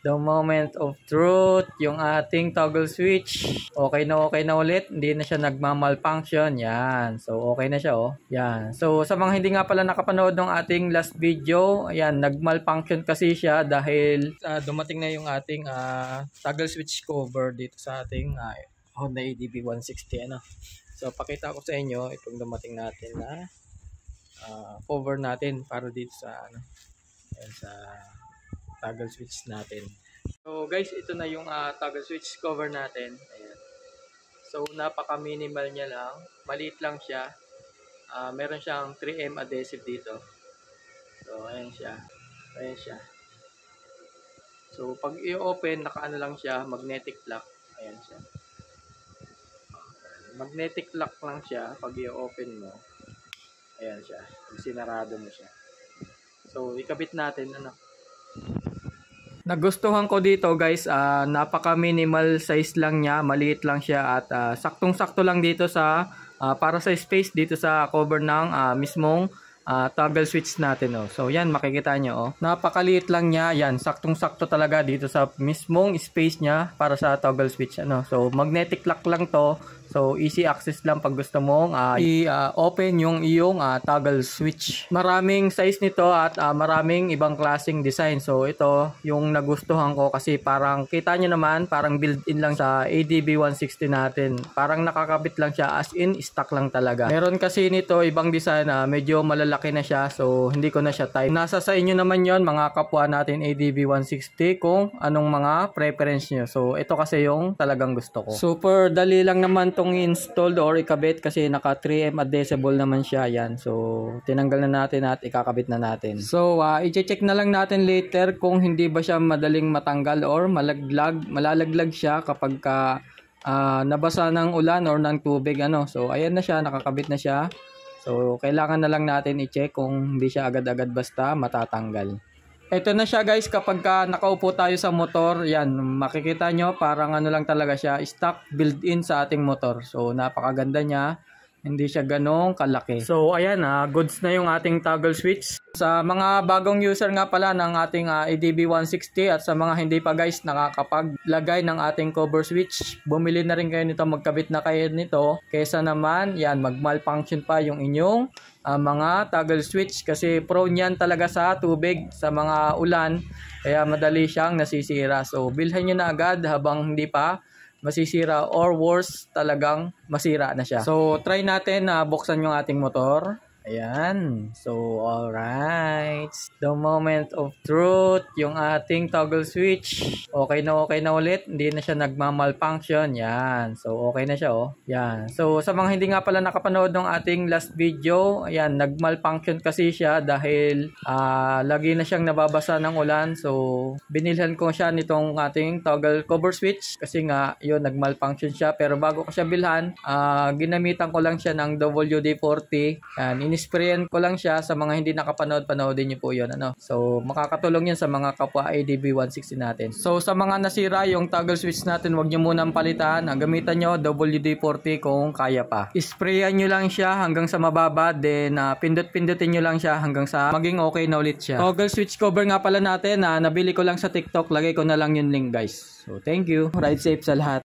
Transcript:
The moment of truth, yung ating toggle switch. Okay na ulit. Hindi na siya nagma-malfunction. Yan. So, okay na siya, oh. Yan. So, sa mga hindi nga pala nakapanood ng ating last video, ayan, nag-malfunction kasi siya dahil dumating na yung ating toggle switch cover dito sa ating Honda ADB 160. Ano? So, pakita ko sa inyo itong dumating natin na cover natin para dito sa ayan, sa toggle switch natin. So guys, ito na yung toggle switch cover natin. Ayan. So napaka minimal niya lang, maliit lang siya. Meron siyang 3M adhesive dito. So ayan siya. Ayan siya. So pag i-open, naka-ano lang siya, magnetic lock. Ayan siya. Magnetic lock lang siya pag i-open mo. Ayan siya. Pag sinarado mo siya. So ikabit natin Nagustuhan ko dito guys, napaka minimal size lang niya, maliit lang siya at saktong-sakto lang dito sa para sa space dito sa cover ng mismong toggle switch natin. Oh. So yan, makikita nyo, oh. Napakaliit lang niya, yan, saktong-sakto talaga dito sa mismong space niya para sa toggle switch. So magnetic lock lang to. So easy access lang pag gusto mong i-open yung iyong toggle switch. Maraming size nito at maraming ibang klaseng design. So ito yung nagustuhan ko kasi parang kita nyo naman, parang built-in lang sa ADB 160 natin. Parang nakakabit lang siya, as in stock lang talaga. Meron kasi nito ibang design na medyo malalaki na siya, so hindi ko na siya type. Nasa sa inyo naman yon mga kapwa natin ADB 160 kung anong mga preference nyo. So ito kasi yung talagang gusto ko. Super dali lang naman itong installed or ikabit kasi naka 3M adhesible naman siya. Yan. So tinanggal na natin at ikakabit na natin. So i-check na lang natin later kung hindi ba siya madaling matanggal or malalaglag siya kapag nabasa ng ulan or ng tubig. So ayan na siya, nakakabit na siya. So kailangan na lang natin i-check kung hindi siya agad-agad basta matatanggal. Ito na siya guys, kapag nakaupo tayo sa motor, yan, makikita nyo parang lang talaga siya, stock built-in sa ating motor. So napakaganda niya, hindi siya ganong kalaki. So ayan, goods na yung ating toggle switch. Sa mga bagong user nga pala ng ating ADB 160 at sa mga hindi pa guys nakakapaglagay ng ating cover switch, bumili na rin kayo nito, magkabit na kayo nito, kaysa naman yan mag-malfunction pa yung inyong mga toggle switch kasi prone yan talaga sa tubig, sa mga ulan, kaya madali siyang nasisira. So bilhan nyo na agad habang hindi pa masisira or worse, talagang masira na siya. So try natin na buksan yung ating motor. Ayan. So, alright. The moment of truth, yung ating toggle switch. Okay na ulit. Hindi na siya nagma-malfunction. Yan. So, okay na siya, oh. Yan. So, sa mga hindi nga pala nakapanood ng ating last video, ayan, nag-malfunction kasi siya dahil lagi na siyang nababasa ng ulan. So, binilhan ko siya nitong ating toggle cover switch kasi nga, yun, nag-malfunction siya. Pero bago ko siya bilhan, ginamitan ko lang siya ng WD-40. Yan, sprayan ko lang siya. Sa mga hindi nakapanood, panoodin nyo po yun. So, makakatulong yun sa mga kapwa ADB 160 natin. So, sa mga nasira yung toggle switch natin, huwag nyo munang palitan. Gamitan nyo WD-40 kung kaya pa. Sprayan nyo lang siya hanggang sa mababa. Then, pindot-pindutin nyo lang siya hanggang sa maging okay na ulit siya. Toggle switch cover nga pala natin, nabili ko lang sa TikTok. Lagay ko na lang yung link guys. So, thank you. Ride safe sa lahat.